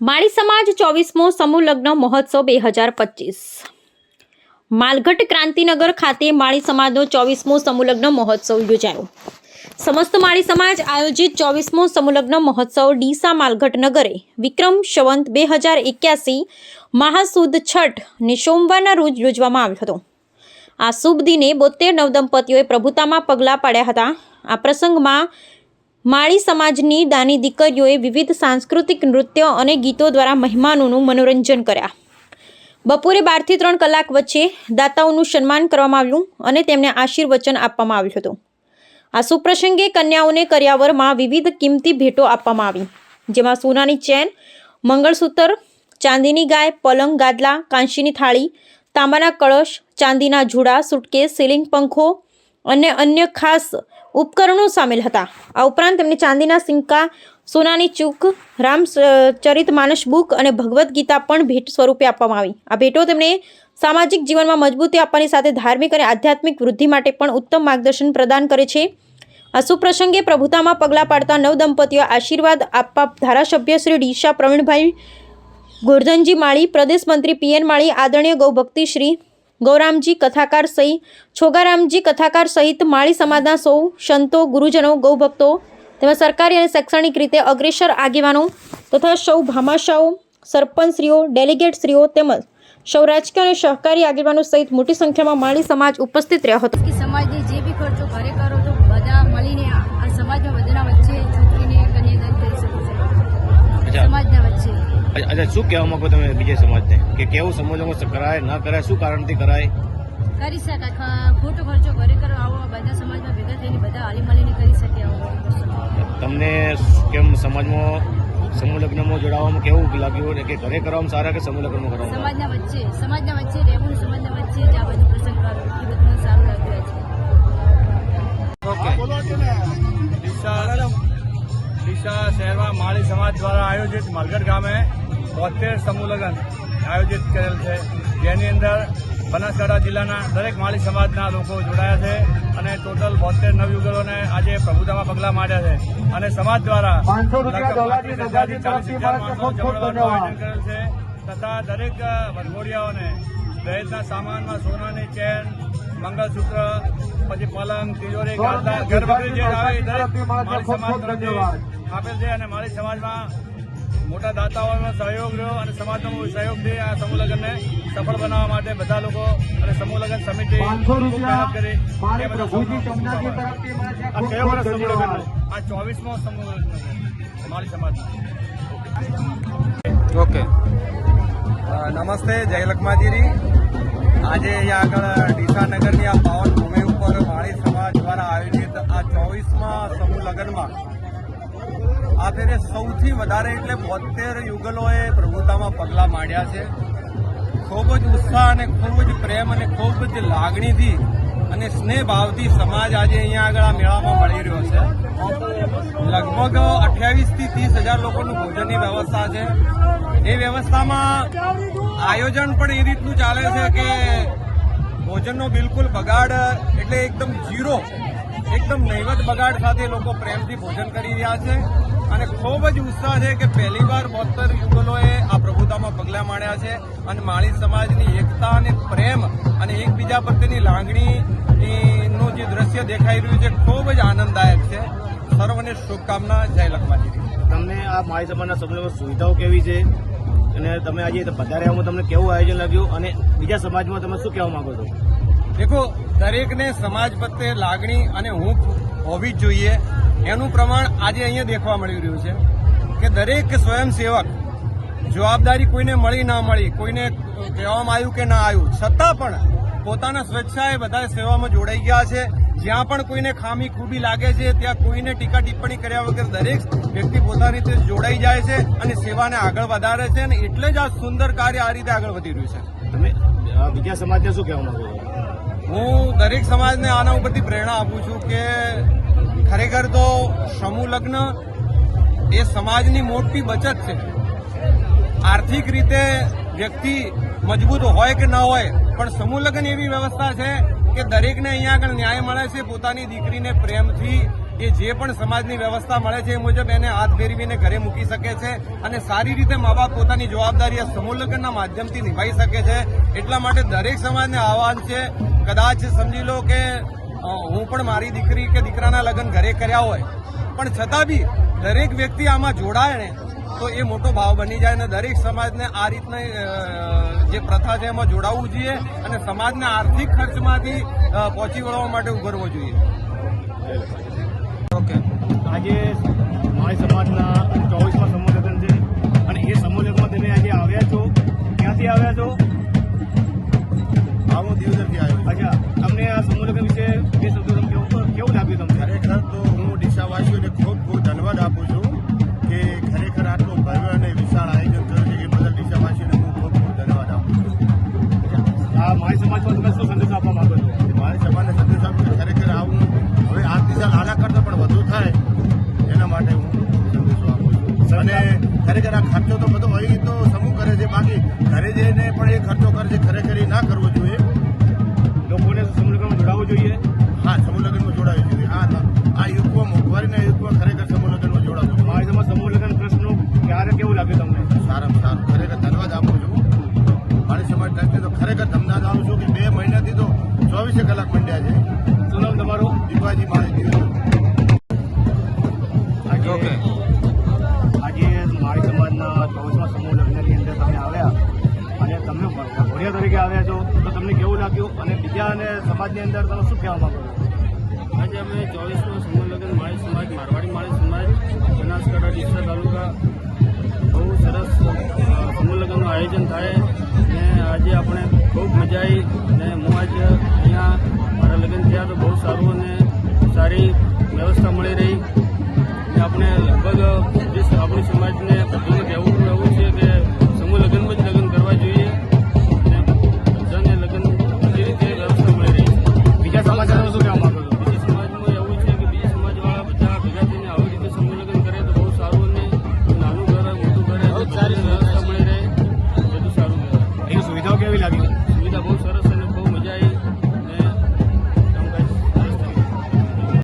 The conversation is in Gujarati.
માળી સમાજ 24મો સમૂહ લગ્ન મહોત્સવ 2025 માલઘટ ક્રાંતિનગર ખાતે માળી સમાજનો 24મો સમૂહ લગ્ન મહોત્સવ યોજાયો। સમસ્ત માળી સમાજ આયોજિત 24મો સમૂહ લગ્ન મહોત્સવ ડીસા માલઘટ નગરે વિક્રમ સંવત 2081 મહાસુદ છઠ ને સોમવારના રોજ યોજવામાં આવ્યો હતો। આ શુભ દિને 72 નવદંપતીઓએ પ્રભુતામાં પગલાં પાડ્યા હતા। આ પ્રસંગમાં માળી સમાજની દાની દીકરીઓએ વિવિધ સાંસ્કૃતિક નૃત્યો અને ગીતો દ્વારા મહેમાનોનું મનોરંજન કર્યા। બપોરે 12 થી 3 કલાક વચ્ચે દાતાઓનું સન્માન કરવામાં આવ્યું અને તેમને આશીર્વચન આપવામાં આવ્યું હતું। આ સુપ્રસંગે કન્યાઓને કરિયાવરમાં વિવિધ કિંમતી ભેટો આપવામાં આવી, જેમાં સોનાની ચેન, મંગળસૂત્ર, ચાંદીની ગાય, પલંગ, ગાદલા, કાંસીની થાળી, તાંબાના કળશ, ચાંદીના જુડા, સુટકેસ, સીલિંગ પંખો અને અન્ય ખાસ ઉપકરણો સામેલ હતા। આ ઉપરાંત તેમને ચાંદીના સિક્કા, સોનાની ચૂક, રામચરિતમાનસ બુક અને ભગવદ્ ગીતા પણ ભેટ સ્વરૂપે આપવામાં આવી। આ ભેટો તેમને સામાજિક જીવનમાં મજબૂતી આપવાની સાથે ધાર્મિક અને આધ્યાત્મિક વૃદ્ધિ માટે પણ ઉત્તમ માર્ગદર્શન પ્રદાન કરે છે। આ સુપ્રસંગે પ્રભુતામાં પગલાં પાડતા નવદંપતીઓ આશીર્વાદ આપવા ધારાસભ્ય શ્રી ડીસા પ્રવીણભાઈ ગોરધનજી માળી, પ્રદેશ મંત્રી પીએન માળી, આદરણીય ગૌભક્તિ શ્રી ગૌરામજી કથાકાર સહિત છોગારામજી કથાકાર સહિત માળી સમાજના સૌ સંતો, ગુરુજનો, ગૌભક્તો તેમજ સરકારી અને શૈક્ષણિક રીતે અગ્રેસર આગેવાનો તથા સૌ ભામાશાઓ, સરપંચશ્રીઓ, ડેલિગેટશ્રીઓ તેમજ સૌ રાજકીય અને સહકારી આગેવાનો સહિત મોટી સંખ્યામાં માળી સમાજ ઉપસ્થિત રહ્યો હતો। સમાજની જે બી ખર્ચો ઘરે કરો તો બધા મળીને આ સમાજમાં બધાના વચ્ચે છોકરીને કન્યાદાન કરી શકે છે સમાજના વચ્ચે। अच्छा, શું કહેવા માંગો તમે બીજા સમાજને કે કેવું સમૂહ કરાય ના કરાય, શું કારણથી કરાય? કરી શકાય, ખોટો ખર્ચો ઘરે કરો આવો બધા સમાજમાં ભેગા થઈને બધા હાલી મળીને કરી શકે આવો। તમને કેમ સમાજમાં સમૂહ લગ્નમાં જોડાવામાં કેવું લાગ્યું કે ઘરે કરવામાં સારા કે સમૂહ લગ્નમાં કરવામાં? સમાજના વચ્ચે રહેવું, સમાજના વચ્ચે જ આ બધું પ્રસંગ કરો એ બધું સારું લાગી રહ્યું છે। ડીસા શહેરમાં માળી સમાજ દ્વારા આયોજિત માલગઢ ગામે 72 સમૂહ લગ્ન આયોજિત કરેલ છે, જેની અંદર બનાસકાંઠા જિલ્લાના દરેક માળી સમાજના લોકો જોડાયા છે અને ટોટલ 72 નવયુગલોને આજે પ્રભુતામાં પગલાં માંડ્યા છે અને સમાજ દ્વારા 35,000 જમણવારનું આયોજન કરેલ છે તથા દરેક વરઘોડિયાઓને દહેજના સામાનમાં સોનાની ચેન, મંગળસૂત્ર, પછી પલંગ, તિજોરી, ગાદલા, ઘર વગેરે જે આવે દરેક માળી સમાજ તરફથી આપેલ છે અને માળી સમાજમાં મોટા દાતાઓનો સહયોગ રહ્યો અને સમાજનો સહયોગથી આ સમૂહ લગ્નને સફળ બનાવવા માટે બધા લોકો અને સમૂહ લગ્ન સમિતિ ખૂબ મહેનત કરી એ બધા આ કયો વર્ષ સમૂહ લગ્ન? આ 24મો સમૂહ લગ્ન માળી સમાજ। ઓકે, નમસ્તે, જય લખમાજીરી। આજે અહીંયા આગળ ડીસા નગરની આ પાવન ભૂમિ ઉપર માળી સમાજ દ્વારા આયોજિત આ 24મા સમૂહ લગ્નમાં આ ફેરે સૌથી વધારે એટલે 72 યુગલોએ પ્રભુતામાં પગલાં માંડ્યા છે। ખૂબ જ ઉત્સાહ અને ખૂબ જ પ્રેમ અને ખૂબ જ લાગણીથી અને સ્નેહ ભાવથી સમાજ આજે અહીંયા આગળ આ મેળામાં મળી રહ્યો છે। લગભગ 28 થી 30,000 લોકોનું ભોજનની વ્યવસ્થા છે। એ વ્યવસ્થામાં આયોજન પણ એ રીતનું ચાલે છે કે ભોજનનો બિલકુલ બગાડ એટલે એકદમ ઝીરો, એકદમ નહીવત બગાડ સાથે લોકો પ્રેમથી ભોજન કરી રહ્યા છે અને ખૂબ જ ઉત્સાહ છે કે પહેલીવાર 72 યુગલોએ આ પ્રભુતામાં પગલાં માંડ્યા છે અને માળી સમાજની એકતા અને પ્રેમ અને એકબીજા પ્રત્યેની લાગણીનું જે દ્રશ્ય દેખાઈ રહ્યું છે ખૂબ જ આનંદદાયક છે। સર્વને શુભકામના, જય લખમાજી। તમને આ માળી સમાજના સમૂહમાં સુવિધાઓ કેવી છે અને તમે આજે પધાર્યામાં તમને કેવું આયોજન લાગ્યું અને બીજા સમાજમાં તમે શું કહેવા માંગો છો? દેખો, દરેકને સમાજ પ્રત્યે લાગણી અને હૂંફ હોવી જ જોઈએ, એનું પ્રમાણ આજે અહીંયા દેખવા મળી રહ્યું છે કે દરેક સ્વયંસેવક જવાબદારી કોઈને મળી ના મળી, કોઈને કહેવામાં આવ્યું કે ના આવ્યું, છતાં પણ પોતાના સ્વેચ્છાએ બધા સેવામાં જોડાઈ ગયા છે। જ્યાં પણ કોઈને ખામી ખૂબી લાગે છે ત્યાં કોઈને ટીકા ટિપ્પણી કર્યા વગર દરેક વ્યક્તિ પોતાની રીતે જોડાઈ જાય છે અને સેવાને આગળ વધારે છે અને એટલે જ આ સુંદર કાર્ય આ રીતે આગળ વધી રહ્યું છે। તમે બીજા સમાજને શું કહેવા માંગો છો? હું દરેક સમાજને આના ઉપરથી પ્રેરણા આપું છું કે ખરેખર તો સમૂહ લગ્ન એ સમાજની મોટી બચત છે। આર્થિક રીતે વ્યક્તિ મજબૂત હોય કે ન હોય, પણ સમૂહ લગ્ન એવી વ્યવસ્થા છે કે દરેકને અહીંયા આગળ ન્યાય મળે છે, પોતાની દીકરીને પ્રેમથી એ જે પણ સમાજની વ્યવસ્થા મળે છે એ મુજબ એને હાથ ફેરવીને ઘરે મૂકી શકે છે અને સારી રીતે મા બાપ પોતાની જવાબદારી આ સમૂહ લગ્નના માધ્યમથી નિભાવી શકે છે. એટલા માટે દરેક સમાજને આહવાન છે, કદાચ સમજી લો કે હું પણ મારી દીકરી કે દીકરાના લગ્ન ઘરે કર્યા હોય, પણ છતાં બી દરેક વ્યક્તિ આમાં જોડાય ને તો એ મોટો ભાવ બની જાય અને દરેક સમાજને આ રીતની જે પ્રથા છે એમાં જોડાવવું જોઈએ અને સમાજના આર્થિક ખર્ચમાંથી પહોંચી વળવા માટે ઉભરવો જોઈએ. ઓકે, આજે માળી સમાજના 24મા સમૂહ લગ્ન છે અને એ સમૂહ લગ્નમાં તમે આજે આવ્યા છો, ક્યાંથી આવ્યા છો? હું દિવસથી આવ્યો. અચ્છા, તમને આ સમૂહ લગ્ન વિશે બે શબ્દો તમે કેવું લાગ્યું તમને? ખરેખર તો હું ડીસાવાસીઓને ખૂબ ખૂબ ધન્યવાદ આપું છું કે ખરેખર આટલું ભવ્ય અને વિશાળ આયોજન થયું છે એ બદલ ડીસાવાસીઓને હું ખૂબ ખૂબ ધન્યવાદ આપું છું. આ માળી સમાજમાં તમે શું સંદેશો આપવા માંગો છો? મારી સમાજને સંદેશ આપું છું ખરેખર આવું હવે આજથી સાલ આના કરતાં પણ વધુ થાય એના માટે હું સંદેશો આપું છું. અને ખરેખર આ ખર્ચો તો બધો અહીં તો સમૂહ કરે છે, બાકી ઘરે જઈને પણ એ ખર્ચો કરે છે, ખરેખર એ ના કરવો જોઈએ. લોકોને સમૂહ લગ્નમાં જોડાવવું જોઈએ. હા, સમૂહ લગ્નમાં જોડાવી જોઈએ. આ યુગમાં મોંઘવારીના યુગમાં ખરેખર સમૂહ લગ્નમાં જોડાવું. મારી સમાજ સમૂહ લગ્ન પ્રશ્નો ક્યારે કેવું લાગ્યું તમને? સારામાં સારું, ખરેખર ધન્યવાદ આપું છું. મારી સમાજ તરફથી તો ખરેખર ધન્યવાદ આપું છું કે 2 મહિનાથી તો 24 કલાક મંડ્યા છે. શું નામ તમારું? દીપાજી માળી દિવસ. આજે માળી સમાજના 24મા સમૂહ લગ્નની અંદર તમે આવ્યા અને તમે ઘોડિયા તરીકે આવ્યા છો, તો તમને કેવું લાગ્યું અને બીજા અને સમાજની અંદર તમે શું કહેવા માંગો છો? આજે અમે 24મા સમૂહ લગ્ન માળી સમાજ, મારવાડી માળી સમાજ, બનાસકાંઠા ડીસા તાલુકા બહુ સરસ સમૂહ લગ્નનું આયોજન થાય ને આજે આપણે ખૂબ મજા આવી ને હું આજે અહીંયા મારા લગ્ન થયા તો બહુ સારું અને સારી વ્યવસ્થા મળી રહી ને આપણે લગભગ જે આપણી સમાજને પ્રતિનિધિ